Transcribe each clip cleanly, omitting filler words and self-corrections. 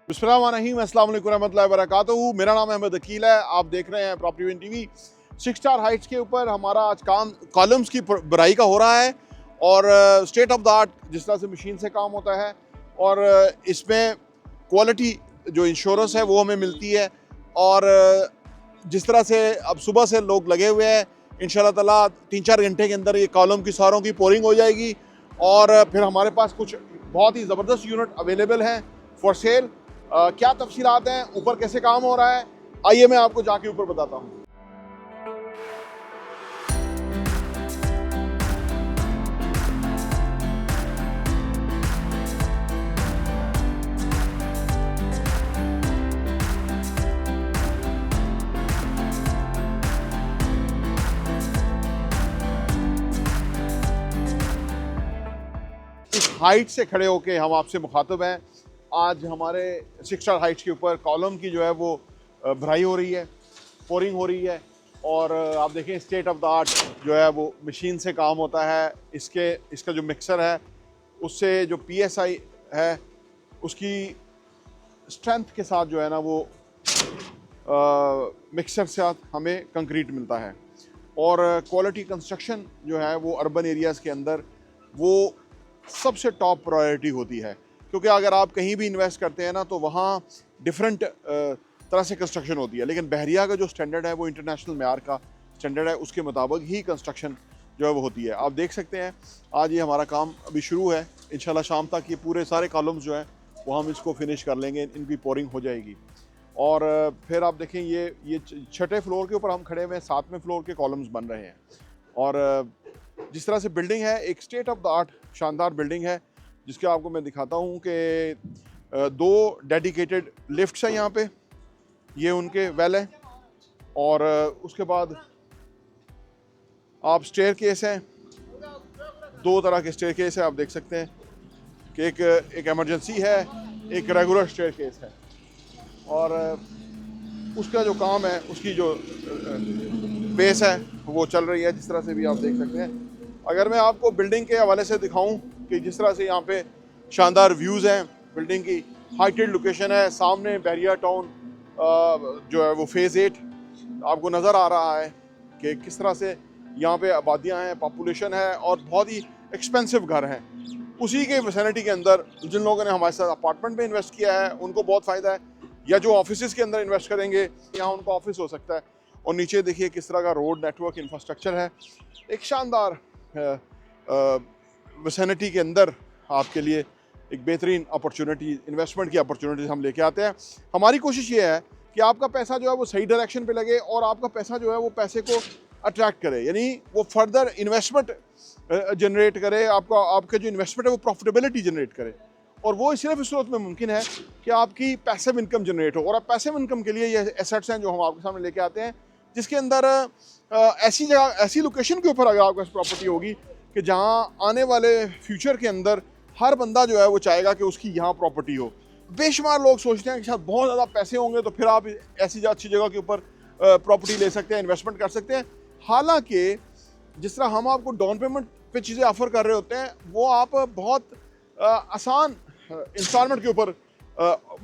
बिस्मिल्लाहिर्रहमानिर्रहीम, अस्सलाम वालेकुम रहमतुल्लाहि व बरकातुहू। मेरा नाम अहमद अकील है। आप देख रहे हैं property one TV. 6 star Heights के ऊपर हमारा आज काम कॉलम्स की बराई का हो रहा है और स्टेट ऑफ द आर्ट जिस तरह से मशीन से काम होता है और इसमें क्वालिटी जो इंश्योरेंस है वो हमें मिलती है और जिस तरह से अब सुबह से लोग लगे हुए हैं, इंशाल्लाह ताला 3-4 घंटे के अंदर ये कॉलम की सारों की पोरिंग हो जाएगी और फिर हमारे पास कुछ बहुत ही ज़बरदस्त यूनिट अवेलेबल हैं फॉर सेल। क्या तफसीलात हैं, ऊपर कैसे काम हो रहा है, आइए मैं आपको जाके ऊपर बताता हूँ। इस हाइट से खड़े होके हम आपसे मुखातब हैं। आज हमारे 6 स्टार हाइट्स के ऊपर कॉलम की जो है वो भराई हो रही है, पोरिंग हो रही है और आप देखें स्टेट ऑफ द आर्ट जो है वो मशीन से काम होता है। इसका जो मिक्सर है उससे जो PSI है उसकी स्ट्रेंथ के साथ जो है ना वो मिक्सर से साथ हमें कंक्रीट मिलता है और क्वालिटी कंस्ट्रक्शन जो है वो अर्बन एरियाज़ के अंदर वो सबसे टॉप प्रायोरिटी होती है, क्योंकि अगर आप कहीं भी इन्वेस्ट करते हैं ना तो वहाँ डिफरेंट तरह से कंस्ट्रक्शन होती है, लेकिन बहरिया का जो स्टैंडर्ड है वो इंटरनेशनल मेयार का स्टैंडर्ड है, उसके मुताबिक ही कंस्ट्रक्शन जो है वो होती है। आप देख सकते हैं आज ये हमारा काम अभी शुरू है, इंशाल्लाह शाम तक ये पूरे सारे कॉलम्स जो हैं वो हम इसको फिनिश कर लेंगे, इनकी पोरिंग हो जाएगी और फिर आप देखें ये 6ठे फ्लोर के ऊपर हम खड़े हुए हैं, 7वें फ्लोर के कॉलम्स बन रहे हैं और जिस तरह से बिल्डिंग है एक स्टेट ऑफ द आर्ट शानदार बिल्डिंग है, जिसके आपको मैं दिखाता हूँ कि 2 डेडिकेटेड लिफ्ट्स हैं यहाँ पे, ये उनके वेल हैं और उसके बाद आप स्टेयर केस हैं, 2 तरह के स्टेयर केस हैं। आप देख सकते हैं कि एक इमरजेंसी है, एक रेगुलर स्टेयर केस है और उसका जो काम है उसकी जो बेस है वो चल रही है, जिस तरह से भी आप देख सकते हैं। अगर मैं आपको बिल्डिंग के हवाले से दिखाऊं कि जिस तरह से यहाँ पे शानदार व्यूज़ हैं, बिल्डिंग की हाइटेड लोकेशन है, सामने बहरिया टाउन जो है वो फेज़ 8 आपको नज़र आ रहा है कि किस तरह से यहाँ पे आबादियाँ हैं, पॉपुलेशन है और बहुत ही एक्सपेंसिव घर हैं। उसी के विसिनिटी के अंदर जिन लोगों ने हमारे साथ अपार्टमेंट में इन्वेस्ट किया है उनको बहुत फ़ायदा है, या जो ऑफिस के अंदर इन्वेस्ट करेंगे यहाँ उनको ऑफिस हो सकता है। और नीचे देखिए किस तरह का रोड नेटवर्क इंफ्रास्ट्रक्चर है, एक शानदार विसिनिटी के अंदर आपके लिए एक बेहतरीन अपॉर्चुनिटी, इन्वेस्टमेंट की अपॉर्चुनिटीज़ हम लेके आते हैं। हमारी कोशिश ये है कि आपका पैसा जो है वो सही डायरेक्शन पे लगे और आपका पैसा जो है वो पैसे को अट्रैक्ट करे, यानी वो फर्दर इन्वेस्टमेंट जनरेट करे, आपका जो इन्वेस्टमेंट है वो प्रॉफिटेबिलिटी जनरेट करे और वो सिर्फ इस सूरत में मुमकिन है कि आपकी पैसिव इनकम जनरेट हो। और आप पैसिव इनकम के लिए ये एसेट्स हैं जो हम आपके सामने लेके आते हैं, जिसके अंदर ऐसी जगह, ऐसी लोकेशन के ऊपर अगर आपके पास प्रॉपर्टी होगी कि जहाँ आने वाले फ्यूचर के अंदर हर बंदा जो है वो चाहेगा कि उसकी यहाँ प्रॉपर्टी हो। बेशुमार लोग सोचते हैं कि शायद बहुत ज़्यादा पैसे होंगे तो फिर आप ऐसी अच्छी जगह के ऊपर प्रॉपर्टी ले सकते हैं, इन्वेस्टमेंट कर सकते हैं। हालांकि जिस तरह हम आपको डाउन पेमेंट पे चीज़ें ऑफ़र कर रहे होते हैं वो आप बहुत आसान इंस्टॉलमेंट के ऊपर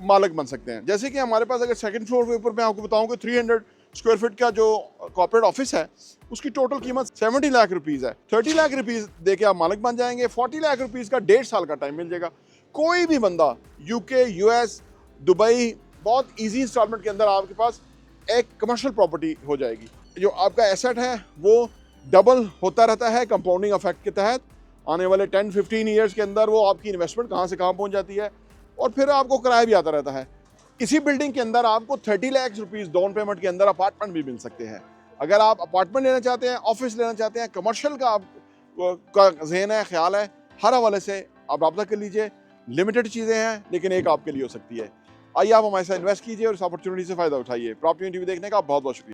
मालिक बन सकते हैं। जैसे कि हमारे पास अगर सेकंड फ्लोर के ऊपर मैं आपको बताऊं कि 300 स्क्वायर फीट का जो कॉर्पोरेट ऑफिस है उसकी टोटल कीमत 70 लाख रुपीज़ है। 30 लाख रुपीज़ दे के आप मालिक बन जाएंगे, 40 लाख रुपीज़ का 1.5 साल का टाइम मिल जाएगा। कोई भी बंदा UK, US, दुबई बहुत ईजी इंस्टॉलमेंट के अंदर आपके पास एक कमर्शियल प्रॉपर्टी हो जाएगी। जो आपका एसेट है वो डबल होता रहता है कंपाउंडिंग इफेक्ट के तहत। आने वाले 10-15 ईयर्स के अंदर वो आपकी इन्वेस्टमेंट कहाँ से कहाँ पहुँच जाती है और फिर आपको किराया भी आता रहता है। इसी बिल्डिंग के अंदर आपको 30 लाख रुपीज़ डाउन पेमेंट के अंदर अपार्टमेंट भी मिल सकते हैं। अगर आप अपार्टमेंट लेना चाहते हैं, ऑफिस लेना चाहते हैं, कमर्शियल का जहन है, ख्याल है, हर हवाले से आप रब्ता कर लीजिए। लिमिटेड चीज़ें हैं लेकिन एक आपके लिए हो सकती है। आइए आप हमारे साथ इन्वेस्ट कीजिए और इस अपॉर्चुनिटी से फ़ायदा उठाइए। प्रॉपर्टी टीवी देखने का बहुत बहुत शुक्रिया।